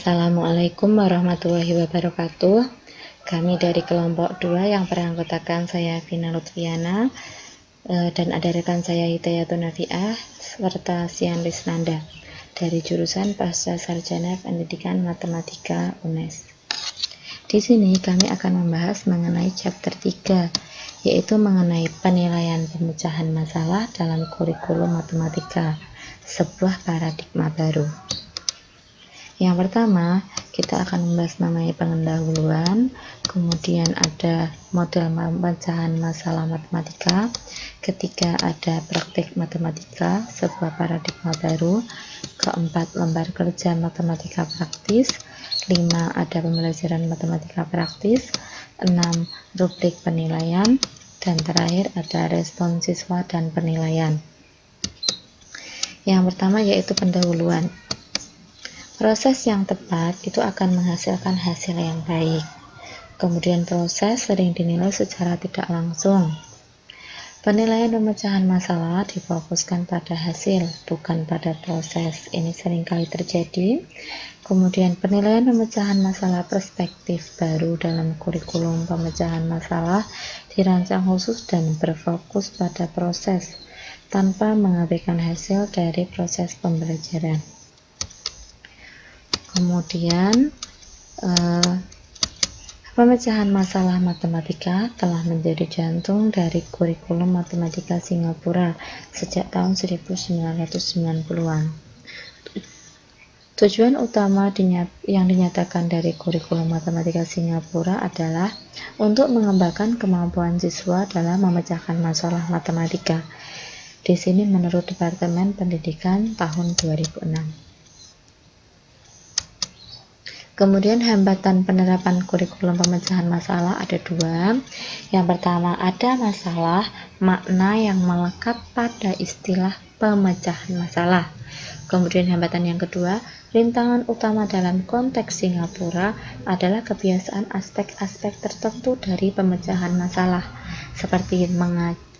Assalamualaikum warahmatullahi wabarakatuh. Kami dari kelompok 2 yang beranggotakan saya Vina Lutfiana dan ada rekan saya Hidayatun Nafiah serta Sian Lisnanda dari jurusan Pasca Sarjana Pendidikan Matematika UNES. Di sini kami akan membahas mengenai chapter 3, yaitu mengenai penilaian pemecahan masalah dalam kurikulum matematika, sebuah paradigma baru. Yang pertama, kita akan membahas mengenai pendahuluan, kemudian ada model pemecahan masalah matematika, ketiga ada praktik matematika, sebuah paradigma baru, keempat lembar kerja matematika praktis, 5 ada pembelajaran matematika praktis, 6 rubrik penilaian, dan terakhir ada respon siswa dan penilaian. Yang pertama yaitu pendahuluan. Proses yang tepat itu akan menghasilkan hasil yang baik. Kemudian proses sering dinilai secara tidak langsung. Penilaian pemecahan masalah difokuskan pada hasil, bukan pada proses. Ini seringkali terjadi. Kemudian penilaian pemecahan masalah perspektif baru dalam kurikulum pemecahan masalah dirancang khusus dan berfokus pada proses, tanpa mengabaikan hasil dari proses pembelajaran. Kemudian pemecahan masalah matematika telah menjadi jantung dari kurikulum matematika Singapura sejak tahun 1990-an. Tujuan utama yang dinyatakan dari kurikulum matematika Singapura adalah untuk mengembangkan kemampuan siswa dalam memecahkan masalah matematika. Di sini menurut Departemen Pendidikan tahun 2006. Kemudian hambatan penerapan kurikulum pemecahan masalah ada 2. Yang pertama ada masalah makna yang melekat pada istilah pemecahan masalah. Kemudian hambatan yang kedua, rintangan utama dalam konteks Singapura adalah kebiasaan aspek-aspek tertentu dari pemecahan masalah, seperti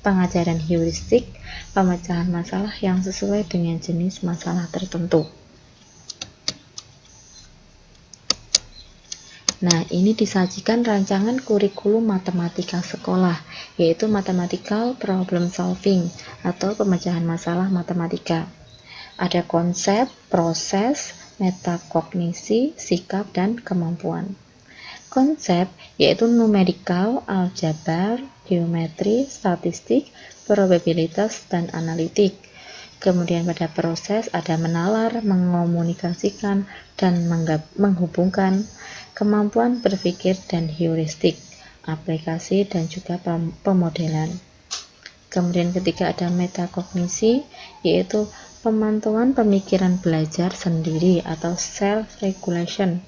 pengajaran heuristik pemecahan masalah yang sesuai dengan jenis masalah tertentu. Nah, ini disajikan rancangan kurikulum matematika sekolah, yaitu Mathematical Problem Solving atau pemecahan masalah matematika. Ada konsep, proses, metakognisi, sikap, dan kemampuan. Konsep yaitu numerikal, aljabar, geometri, statistik, probabilitas, dan analitik. Kemudian pada proses ada menalar, mengomunikasikan, dan menghubungkan, kemampuan berpikir dan heuristik, aplikasi dan juga pemodelan. Kemudian ketiga ada metakognisi, yaitu pemantauan pemikiran belajar sendiri atau self-regulation.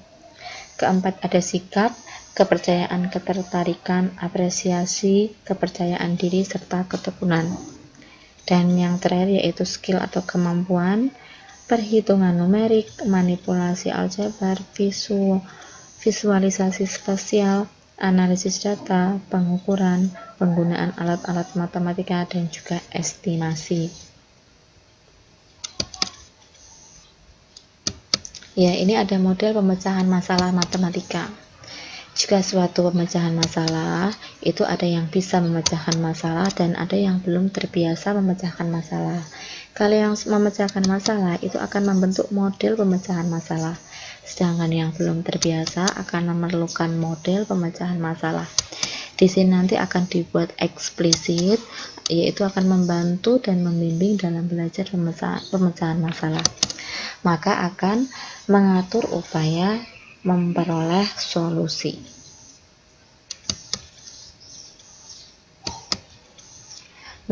Keempat ada sikap, kepercayaan, ketertarikan, apresiasi, kepercayaan diri, serta ketekunan. Dan yang terakhir yaitu skill atau kemampuan, perhitungan numerik, manipulasi aljabar, visualisasi spasial, analisis data, pengukuran, penggunaan alat-alat matematika, dan juga estimasi. Ya, ini ada model pemecahan masalah matematika. Jika suatu pemecahan masalah, itu ada yang bisa memecahkan masalah dan ada yang belum terbiasa memecahkan masalah. Kalau yang memecahkan masalah, itu akan membentuk model pemecahan masalah. Sedangkan yang belum terbiasa akan memerlukan model pemecahan masalah. Di sini nanti akan dibuat eksplisit, yaitu akan membantu dan membimbing dalam belajar pemecahan masalah. Maka akan mengatur upaya memperoleh solusi.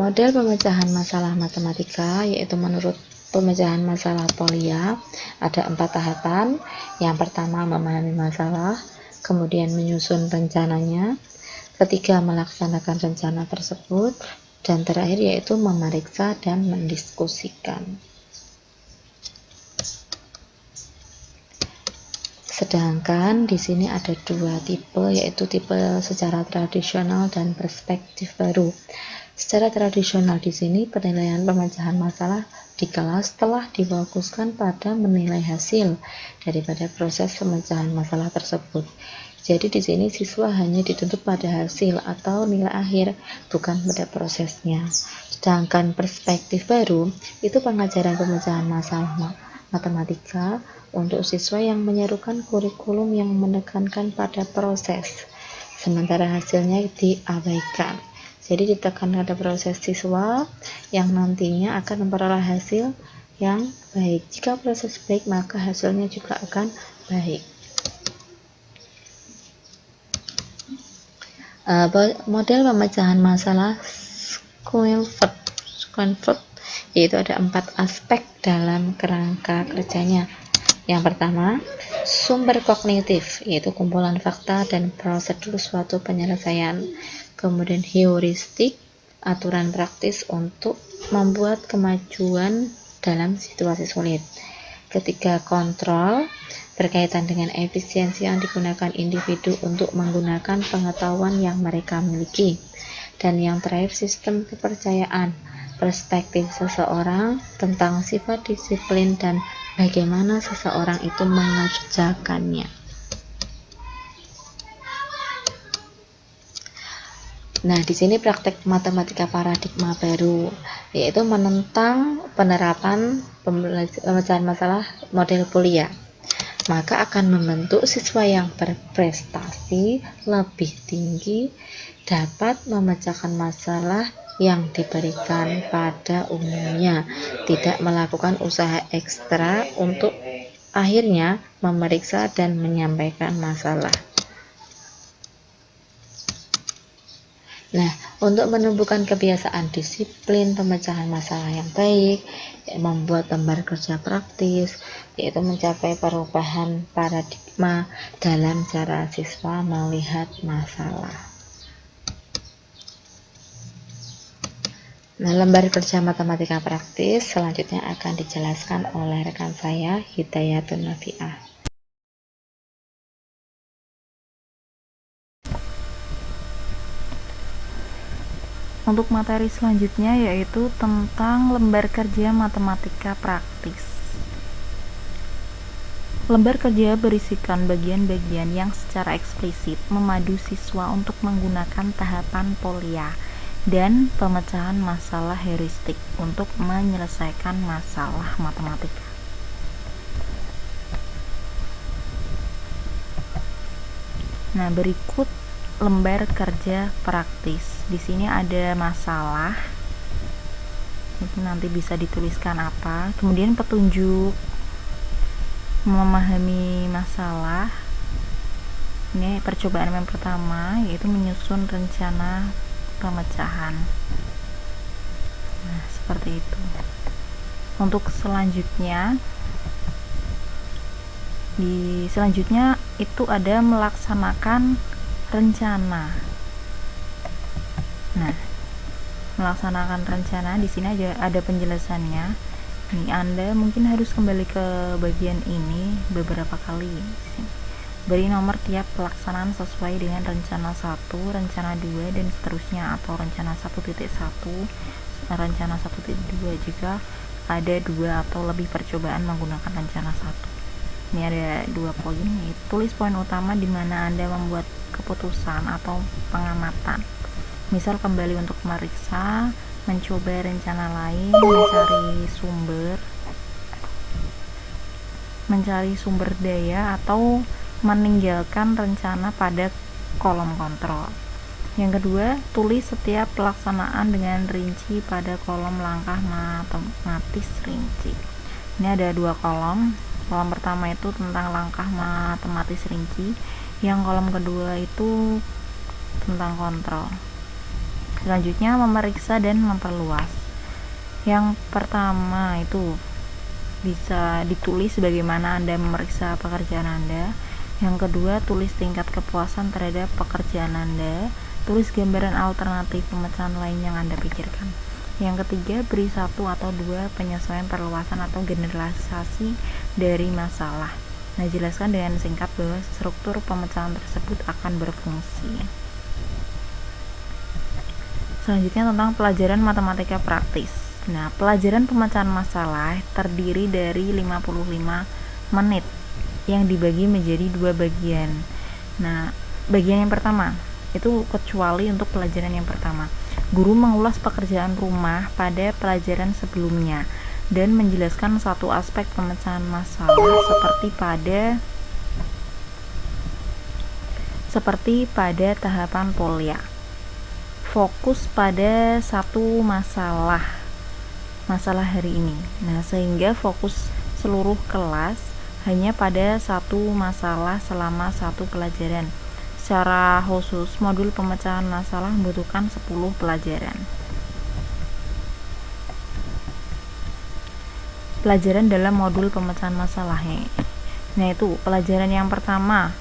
Model pemecahan masalah matematika yaitu menurut pemecahan masalah Polya ada 4 tahapan. Yang pertama memahami masalah, kemudian menyusun rencananya, ketiga melaksanakan rencana tersebut, dan terakhir yaitu memeriksa dan mendiskusikan. Sedangkan di sini ada 2 tipe, yaitu tipe secara tradisional dan perspektif baru. Secara tradisional di sini penilaian pemecahan masalah di kelas telah difokuskan pada menilai hasil daripada proses pemecahan masalah tersebut. Jadi di sini siswa hanya dituntut pada hasil atau nilai akhir, bukan pada prosesnya. Sedangkan perspektif baru itu pengajaran pemecahan masalah matematika untuk siswa yang menyerukan kurikulum yang menekankan pada proses, sementara hasilnya diabaikan. Jadi ditekankan pada proses siswa yang nantinya akan memperoleh hasil yang baik. Jika proses baik, maka hasilnya juga akan baik. Model pemecahan masalah Schonfeld yaitu ada 4 aspek dalam kerangka kerjanya. Yang pertama, sumber kognitif, yaitu kumpulan fakta dan prosedur suatu penyelesaian. Kemudian heuristik, aturan praktis untuk membuat kemajuan dalam situasi sulit. Ketiga, kontrol, berkaitan dengan efisiensi yang digunakan individu untuk menggunakan pengetahuan yang mereka miliki. Dan yang terakhir, sistem kepercayaan, perspektif seseorang tentang sifat disiplin dan bagaimana seseorang itu mengerjakannya. Nah, di sini praktek matematika paradigma baru, yaitu menentang penerapan pemecahan masalah model Boolean. Maka akan membentuk siswa yang berprestasi lebih tinggi dapat memecahkan masalah yang diberikan pada umumnya, tidak melakukan usaha ekstra untuk akhirnya memeriksa dan menyampaikan masalah. Nah, untuk menumbuhkan kebiasaan disiplin pemecahan masalah yang baik, membuat lembar kerja praktis, yaitu mencapai perubahan paradigma dalam cara siswa melihat masalah. Nah, lembar kerja matematika praktis selanjutnya akan dijelaskan oleh rekan saya, Hidayatun Nafiah. Untuk materi selanjutnya yaitu tentang lembar kerja matematika praktis. Lembar kerja berisikan bagian-bagian yang secara eksplisit memadu siswa untuk menggunakan tahapan Polya dan pemecahan masalah heuristik untuk menyelesaikan masalah matematika. Nah, berikut lembar kerja praktis. Di sini ada masalah. Itu nanti bisa dituliskan apa. Kemudian petunjuk memahami masalah. Ini percobaan yang pertama, yaitu menyusun rencana pemecahan. Nah, seperti itu. Untuk selanjutnya itu ada melaksanakan rencana. Nah, melaksanakan rencana di sini ada penjelasannya. Ini Anda mungkin harus kembali ke bagian ini beberapa kali. Beri nomor tiap pelaksanaan sesuai dengan rencana 1, rencana 2 dan seterusnya, atau rencana 1.1, rencana 1.2 jika ada 2 atau lebih percobaan menggunakan rencana 1. Ini ada 2 poin, yaitu tulis poin utama di mana Anda membuat keputusan atau pengamatan. Misal kembali untuk meriksa, mencoba rencana lain, mencari sumber daya, atau meninggalkan rencana pada kolom kontrol. Yang kedua, tulis setiap pelaksanaan dengan rinci pada kolom langkah matematis rinci. Ini ada 2 kolom. Kolom pertama itu tentang langkah matematis rinci, yang kolom kedua itu tentang kontrol. Selanjutnya, memeriksa dan memperluas. Yang pertama itu bisa ditulis bagaimana Anda memeriksa pekerjaan Anda. Yang kedua, tulis tingkat kepuasan terhadap pekerjaan Anda. Tulis gambaran alternatif pemecahan lain yang Anda pikirkan. Yang ketiga, beri 1 atau 2 penyesuaian perluasan atau generalisasi dari masalah. Nah, jelaskan dengan singkat bahwa struktur pemecahan tersebut akan berfungsi. Selanjutnya tentang pelajaran matematika praktis. Nah, pelajaran pemecahan masalah terdiri dari 55 menit yang dibagi menjadi 2 bagian. Nah, bagian yang pertama itu kecuali untuk pelajaran yang pertama. Guru mengulas pekerjaan rumah pada pelajaran sebelumnya dan menjelaskan satu aspek pemecahan masalah seperti pada tahapan polya. Fokus pada satu masalah hari ini. Nah, sehingga fokus seluruh kelas hanya pada satu masalah selama satu pelajaran. Secara khusus, modul pemecahan masalah membutuhkan 10 pelajaran. Pelajaran dalam modul pemecahan masalahnya. Nah, itu pelajaran yang pertama.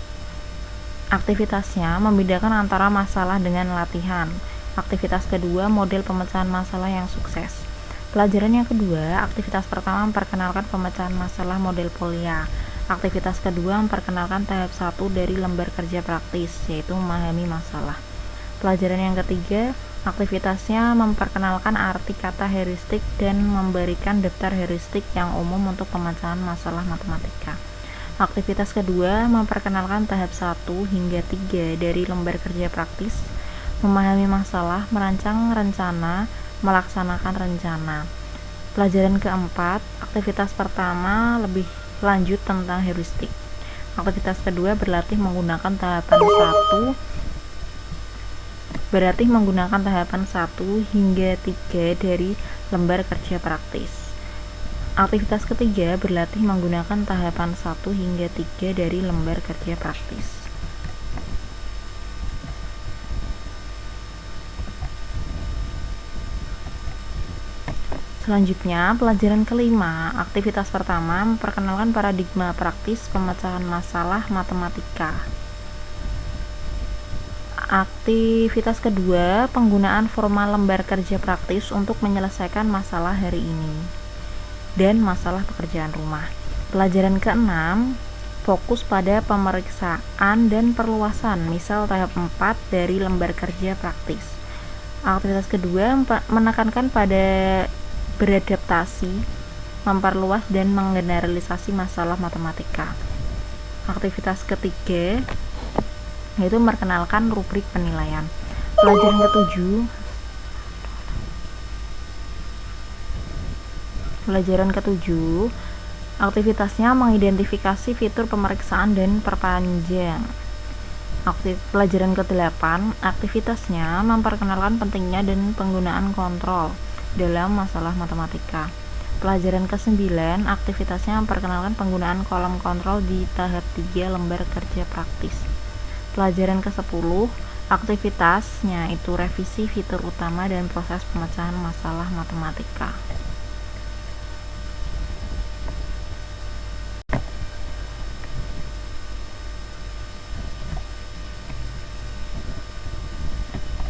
Aktivitasnya membedakan antara masalah dengan latihan. Aktivitas kedua, model pemecahan masalah yang sukses. Pelajaran yang kedua, aktivitas pertama memperkenalkan pemecahan masalah model polya. Aktivitas kedua memperkenalkan tahap 1 dari lembar kerja praktis, yaitu memahami masalah. Pelajaran yang ketiga, aktivitasnya memperkenalkan arti kata heuristik dan memberikan daftar heuristik yang umum untuk pemecahan masalah matematika. Aktivitas kedua memperkenalkan tahap 1 hingga 3 dari lembar kerja praktis, memahami masalah, merancang rencana, melaksanakan rencana. Pelajaran keempat, aktivitas pertama lebih lanjut tentang heuristik. Aktivitas kedua berlatih menggunakan tahapan 1 hingga 3 dari lembar kerja praktis. Aktivitas ketiga berlatih menggunakan tahapan 1 hingga 3 dari lembar kerja praktis. Selanjutnya, pelajaran kelima, aktivitas pertama memperkenalkan paradigma praktis pemecahan masalah matematika. Aktivitas kedua, penggunaan formal lembar kerja praktis untuk menyelesaikan masalah hari ini dan masalah pekerjaan rumah. Pelajaran keenam, fokus pada pemeriksaan dan perluasan, misal tahap 4 dari lembar kerja praktis. Aktivitas kedua, menekankan pada beradaptasi, memperluas dan menggeneralisasi masalah matematika. Aktivitas ketiga yaitu memperkenalkan rubrik penilaian. Pelajaran ketujuh, aktivitasnya mengidentifikasi fitur pemeriksaan dan perpanjang. Pelajaran ke-8, aktivitasnya memperkenalkan pentingnya dan penggunaan kontrol dalam masalah matematika. Pelajaran ke-9, aktivitasnya memperkenalkan penggunaan kolom kontrol di tahap 3 lembar kerja praktis. Pelajaran ke-10, aktivitasnya itu revisi fitur utama dan proses pemecahan masalah matematika.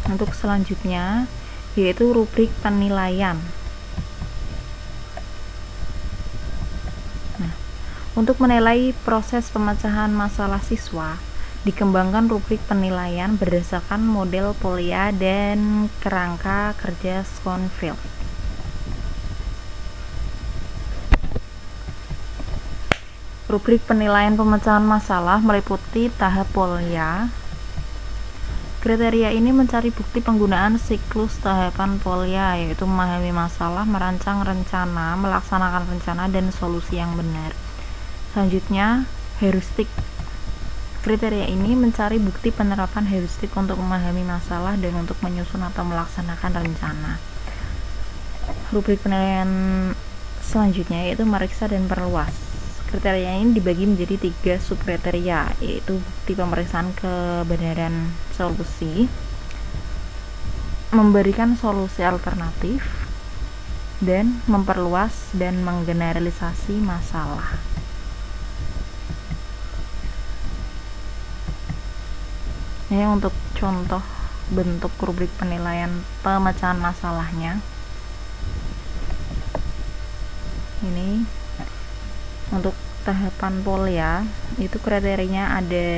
Untuk selanjutnya yaitu rubrik penilaian. Nah, untuk menilai proses pemecahan masalah siswa, dikembangkan rubrik penilaian berdasarkan model polya dan kerangka kerja Schoenfeld. Rubrik penilaian pemecahan masalah meliputi tahap polya. Kriteria ini mencari bukti penggunaan siklus tahapan polya, yaitu memahami masalah, merancang rencana, melaksanakan rencana, dan solusi yang benar. Selanjutnya, heuristik. Kriteria ini mencari bukti penerapan heuristik untuk memahami masalah dan untuk menyusun atau melaksanakan rencana. Rubrik penilaian selanjutnya yaitu meriksa dan perluas. Kriteria ini dibagi menjadi 3 subkriteria, yaitu bukti pemeriksaan kebenaran solusi, memberikan solusi alternatif, dan memperluas dan menggeneralisasi masalah. Ini untuk contoh bentuk rubrik penilaian pemecahan masalahnya. Ini untuk tahapan polya itu kriterianya ada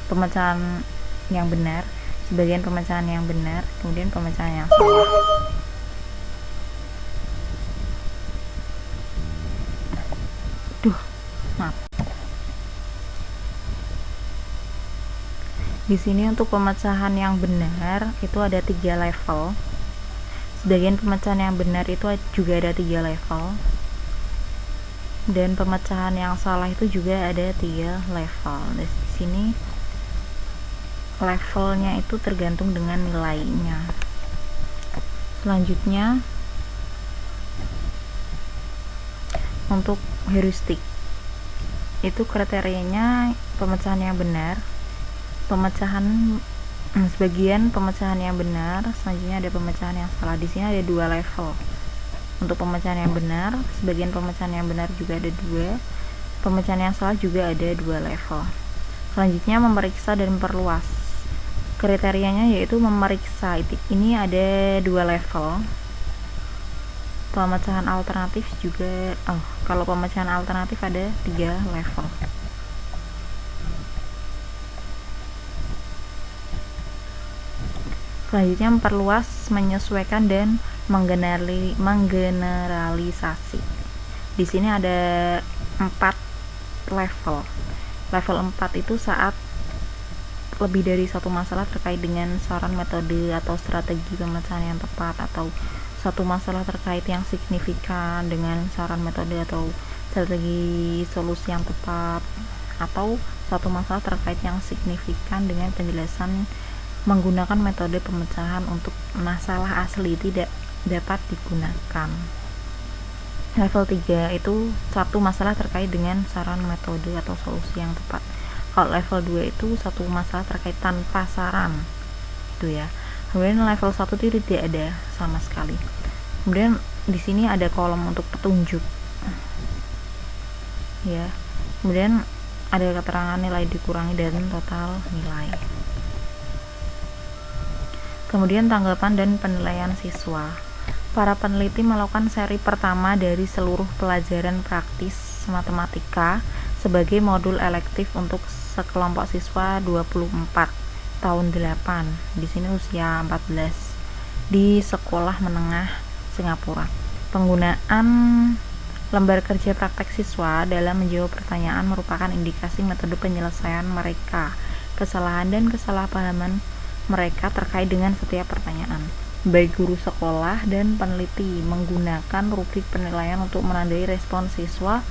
pemecahan yang benar, sebagian pemecahan yang benar, kemudian pemecahan yang salah. Maaf. Di sini untuk pemecahan yang benar itu ada 3 level. Sebagian pemecahan yang benar itu juga ada 3 level. Dan pemecahan yang salah itu juga ada 3 level. Di sini levelnya itu tergantung dengan nilainya. Selanjutnya untuk heuristik itu kriterianya pemecahan yang benar, sebagian pemecahan yang benar, selanjutnya ada pemecahan yang salah. Di sini ada 2 level untuk pemecahan yang benar, sebagian pemecahan yang benar juga ada 2, pemecahan yang salah juga ada 2 level. Selanjutnya memeriksa dan memperluas. Kriterianya yaitu memeriksa, ini ada 2 level. Pemecahan alternatif juga, kalau pemecahan alternatif ada 3 level. Selanjutnya memperluas, menyesuaikan, dan menggeneralisasi. Di sini ada 4 level. Level 4 itu saat lebih dari satu masalah terkait dengan saran metode atau strategi pemecahan yang tepat, atau satu masalah terkait yang signifikan dengan saran metode atau strategi solusi yang tepat, atau satu masalah terkait yang signifikan dengan penjelasan menggunakan metode pemecahan untuk masalah asli tidak dapat digunakan. Level 3 itu satu masalah terkait dengan saran metode atau solusi yang tepat. Kalau level 2 itu satu masalah terkait tanpa saran, itu ya. Kemudian level 1 itu tidak ada sama sekali. Kemudian di sini ada kolom untuk petunjuk, ya. Kemudian ada keterangan nilai dikurangi dan total nilai. Kemudian tanggapan dan penilaian siswa. Para peneliti melakukan seri pertama dari seluruh pelajaran praktis matematika sebagai modul elektif untuk sekelompok siswa 24 tahun 8. Di sini usia 14 di sekolah menengah Singapura. Penggunaan lembar kerja praktek siswa dalam menjawab pertanyaan merupakan indikasi metode penyelesaian mereka, kesalahan dan kesalahpahaman mereka terkait dengan setiap pertanyaan. Baik guru sekolah dan peneliti menggunakan rubrik penilaian untuk menandai respon siswa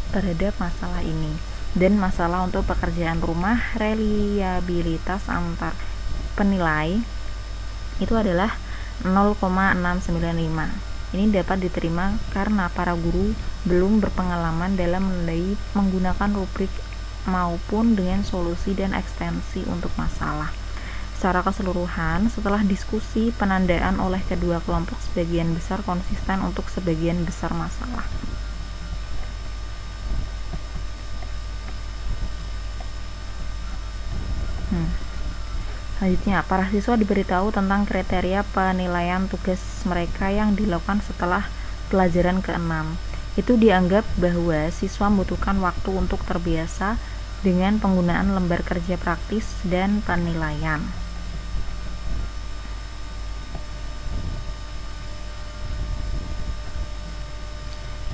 terhadap masalah ini. Dan masalah untuk pekerjaan rumah, reliabilitas antar penilai itu adalah 0,695. Ini dapat diterima karena para guru belum berpengalaman dalam menandai menggunakan rubrik maupun dengan solusi dan ekstensi untuk masalah. Secara keseluruhan, setelah diskusi, penandaan oleh kedua kelompok sebagian besar konsisten untuk sebagian besar masalah. Selanjutnya, para siswa diberitahu tentang kriteria penilaian tugas mereka yang dilakukan setelah pelajaran ke-6. Itu dianggap bahwa siswa membutuhkan waktu untuk terbiasa dengan penggunaan lembar kerja praktis dan penilaian.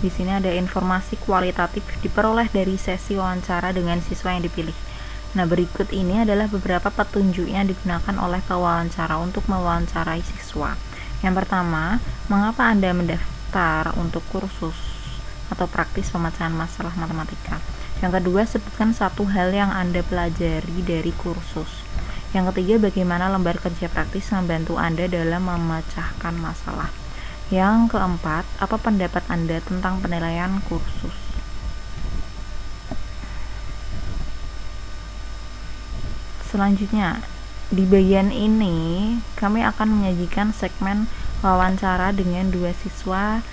Di sini ada informasi kualitatif diperoleh dari sesi wawancara dengan siswa yang dipilih. Nah, berikut ini adalah beberapa petunjuk yang digunakan oleh pewawancara untuk mewawancarai siswa. Yang pertama, mengapa Anda mendaftar untuk kursus atau praktis pemecahan masalah matematika? Yang kedua, sebutkan satu hal yang Anda pelajari dari kursus. Yang ketiga, bagaimana lembar kerja praktis membantu Anda dalam memecahkan masalah. Yang keempat, apa pendapat Anda tentang penilaian kursus? Selanjutnya, di bagian ini kami akan menyajikan segmen wawancara dengan dua siswa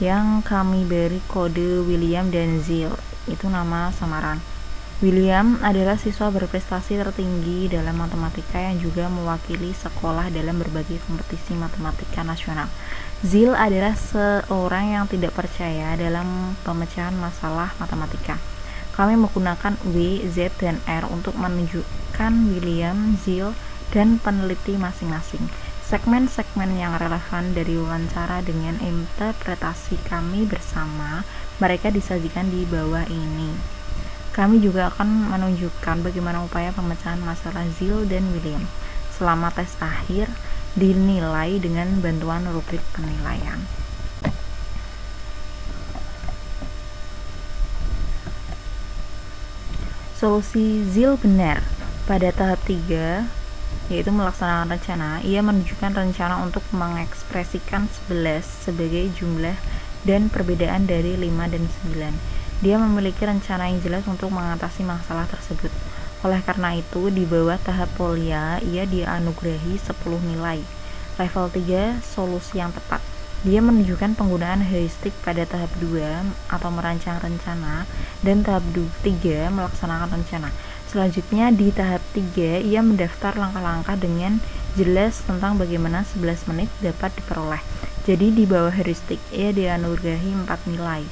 yang kami beri kode William dan Zil. Itu nama samaran. William adalah siswa berprestasi tertinggi dalam matematika yang juga mewakili sekolah dalam berbagai kompetisi matematika nasional. Zil adalah seorang yang tidak percaya dalam pemecahan masalah matematika. Kami menggunakan W, Z, dan R untuk menunjukkan William, Zil, dan peneliti masing-masing. Segmen-segmen yang relevan dari wawancara dengan interpretasi kami bersama mereka disajikan di bawah ini. Kami juga akan menunjukkan bagaimana upaya pemecahan masalah Zill dan William selama tes akhir dinilai dengan bantuan rubrik penilaian. Solusi Zill benar. Pada tahap 3, yaitu melaksanakan rencana, ia menunjukkan rencana untuk mengekspresikan 11 sebagai jumlah dan perbedaan dari 5 dan 9. Dia memiliki rencana yang jelas untuk mengatasi masalah tersebut. Oleh karena itu, di bawah tahap Polya, ia dianugerahi 10 nilai. Level 3, solusi yang tepat. Dia menunjukkan penggunaan heuristik pada tahap 2 atau merancang rencana, dan tahap 3 melaksanakan rencana. Selanjutnya di tahap 3, ia mendaftar langkah-langkah dengan jelas tentang bagaimana 11 menit dapat diperoleh. Jadi di bawah heuristik, ia dianugerahi 4 nilai.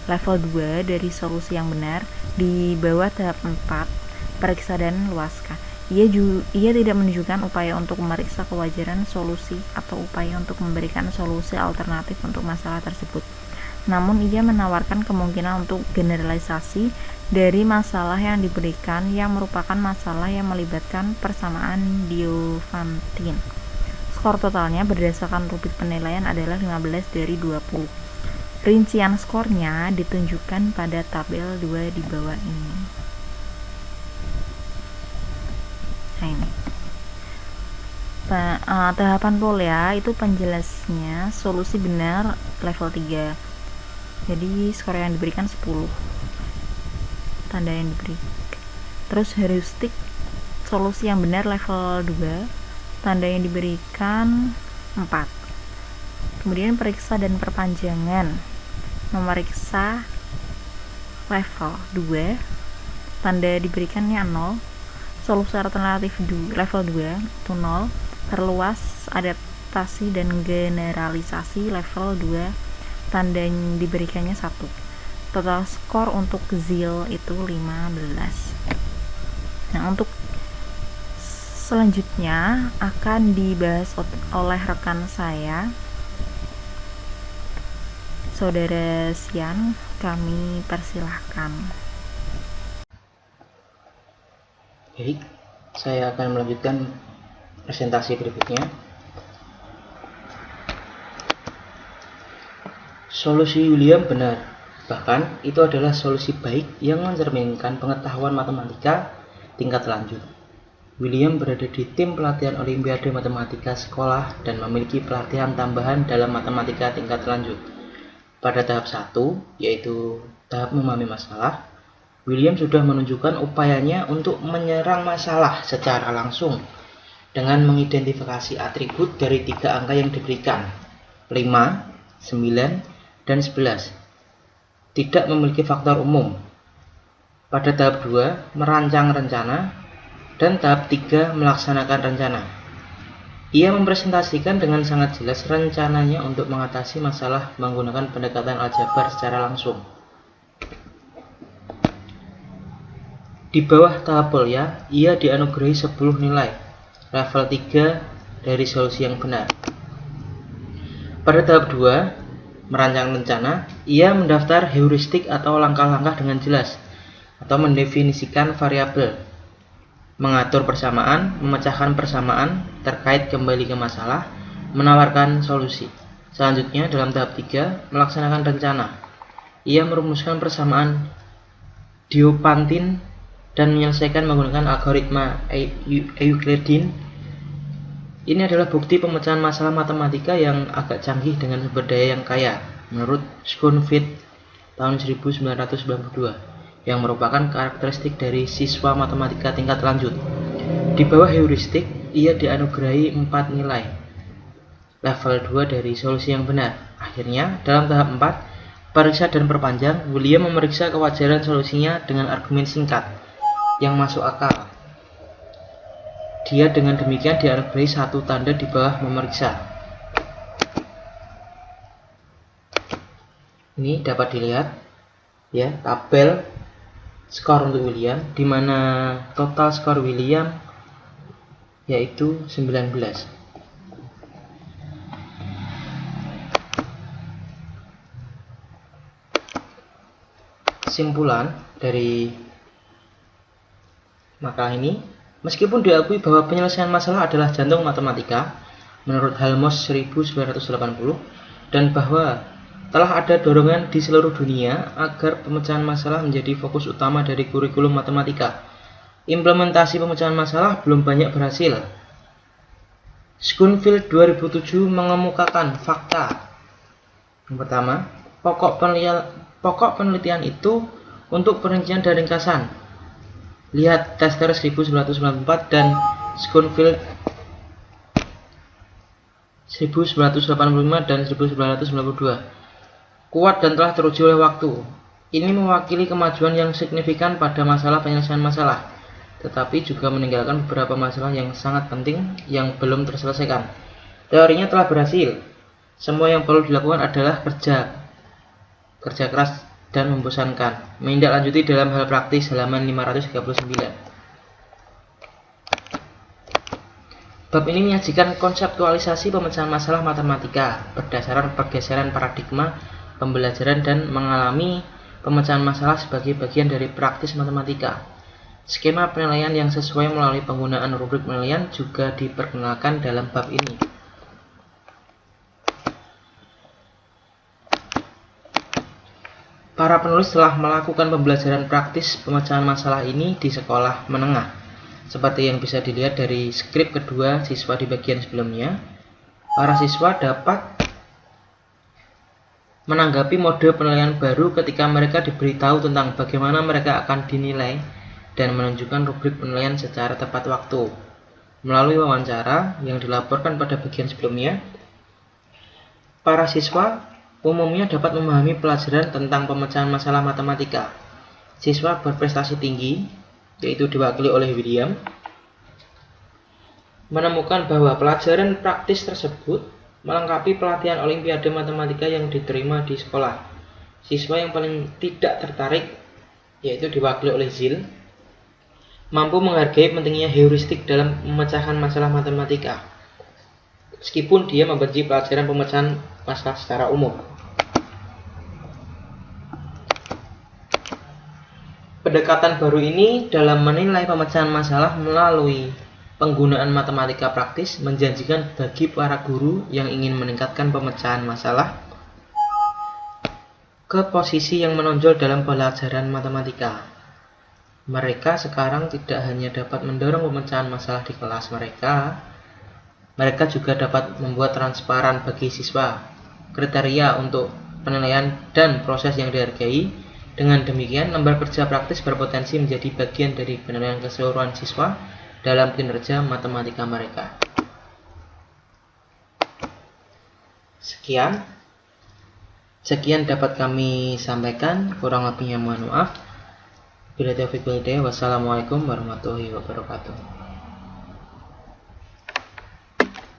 Level 2 dari solusi yang benar. Di bawah tahap 4, periksa dan luaskan. Ia tidak menunjukkan upaya untuk memeriksa kewajaran solusi atau upaya untuk memberikan solusi alternatif untuk masalah tersebut. Namun ia menawarkan kemungkinan untuk generalisasi dari masalah yang diberikan yang merupakan masalah yang melibatkan persamaan Diophantine. Skor totalnya berdasarkan rubrik penilaian adalah 15 dari 20. Rincian skornya ditunjukkan pada tabel 2 di bawah ini. Nah ini. Tahapan Polya itu penjelasnya solusi benar level 3. Jadi skor yang diberikan 10. Tanda yang diberi. Terus heuristik solusi yang benar level 2. Tanda yang diberikan 4. Kemudian periksa dan perpanjangan. Memeriksa level 2, tanda diberikannya 0. Solusi alternatif level 2 itu 0. Perluas, adaptasi dan generalisasi level 2, tanda yang diberikannya 1. Total skor untuk Zill itu 15. Nah, untuk selanjutnya akan dibahas oleh rekan saya, Saudara Sian. Kami persilahkan. Baik, saya akan melanjutkan presentasi berikutnya. Solusi William benar, bahkan itu adalah solusi baik yang mencerminkan pengetahuan matematika tingkat lanjut. William berada di tim pelatihan Olimpiade Matematika Sekolah dan memiliki pelatihan tambahan dalam matematika tingkat lanjut. Pada tahap 1, yaitu tahap memahami masalah, William sudah menunjukkan upayanya untuk menyerang masalah secara langsung dengan mengidentifikasi atribut dari 3 angka yang diberikan, 5, 9, dan 11. Tidak memiliki faktor umum. Pada tahap 2, merancang rencana, dan tahap 3, melaksanakan rencana. Ia mempresentasikan dengan sangat jelas rencananya untuk mengatasi masalah menggunakan pendekatan aljabar secara langsung. Di bawah tahap Polya, ia dianugerahi 10 nilai, level 3 dari solusi yang benar. Pada tahap 2, merancang rencana, ia mendaftar heuristik atau langkah-langkah dengan jelas, atau mendefinisikan variabel, mengatur persamaan, memecahkan persamaan, terkait kembali ke masalah, menawarkan solusi. Selanjutnya, dalam tahap 3, melaksanakan rencana. Ia merumuskan persamaan Diophantine dan menyelesaikan menggunakan algoritma Euclidean. Ini adalah bukti pemecahan masalah matematika yang agak canggih dengan sumber daya yang kaya, menurut Schoenfeld tahun 1992. Yang merupakan karakteristik dari siswa matematika tingkat lanjut. Di bawah heuristik, ia dianugerahi 4 nilai, level 2 dari solusi yang benar. Akhirnya, dalam tahap 4, periksa dan perpanjang, William memeriksa kewajaran solusinya dengan argumen singkat yang masuk akal. Dia dengan demikian dianugerahi 1 tanda di bawah memeriksa. Ini dapat dilihat ya, tabel skor untuk William, di mana total skor William yaitu 19. Kesimpulan dari makalah ini, meskipun diakui bahwa penyelesaian masalah adalah jantung matematika, menurut Halmos 1980, dan bahwa telah ada dorongan di seluruh dunia agar pemecahan masalah menjadi fokus utama dari kurikulum matematika, implementasi pemecahan masalah belum banyak berhasil. Schoenfeld 2007 mengemukakan fakta. Yang pertama, pokok penelitian itu untuk perincian dan ringkasan. Lihat Tester 1994 dan Schoenfeld 1985 dan 1992. Kuat dan telah teruji oleh waktu. Ini mewakili kemajuan yang signifikan pada masalah penyelesaian masalah, tetapi juga meninggalkan beberapa masalah yang sangat penting yang belum terselesaikan. Teorinya telah berhasil. Semua yang perlu dilakukan adalah kerja keras dan membosankan. Menindaklanjuti dalam hal praktis, halaman 539. Bab ini menyajikan konseptualisasi pemecahan masalah matematika berdasarkan pergeseran paradigma pembelajaran dan mengalami pemecahan masalah sebagai bagian dari praktis matematika. Skema penilaian yang sesuai melalui penggunaan rubrik penilaian juga diperkenalkan dalam bab ini. Para penulis telah melakukan pembelajaran praktis pemecahan masalah ini di sekolah menengah, seperti yang bisa dilihat dari skrip kedua siswa di bagian sebelumnya. Para siswa dapat menanggapi mode penilaian baru ketika mereka diberitahu tentang bagaimana mereka akan dinilai dan menunjukkan rubrik penilaian secara tepat waktu. Melalui wawancara yang dilaporkan pada bagian sebelumnya, para siswa umumnya dapat memahami pelajaran tentang pemecahan masalah matematika. Siswa berprestasi tinggi, yaitu diwakili oleh William, menemukan bahwa pelajaran praktis tersebut melengkapi pelatihan olimpiade matematika yang diterima di sekolah. Siswa yang paling tidak tertarik, yaitu diwakili oleh Zil, mampu menghargai pentingnya heuristik dalam memecahkan masalah matematika, meskipun dia membenci pelajaran pemecahan masalah secara umum. Pendekatan baru ini dalam menilai pemecahan masalah melalui penggunaan matematika praktis menjanjikan bagi para guru yang ingin meningkatkan pemecahan masalah ke posisi yang menonjol dalam pelajaran matematika. Mereka sekarang tidak hanya dapat mendorong pemecahan masalah di kelas mereka juga dapat membuat transparan bagi siswa kriteria untuk penilaian dan proses yang dihargai. Dengan demikian, lembar kerja praktis berpotensi menjadi bagian dari penilaian keseluruhan siswa dalam kinerja matematika mereka. Sekian dapat kami sampaikan, kurang lebihnya mohon maaf. Bila taufiq wal hidayah, wassalamualaikum warahmatullahi wabarakatuh.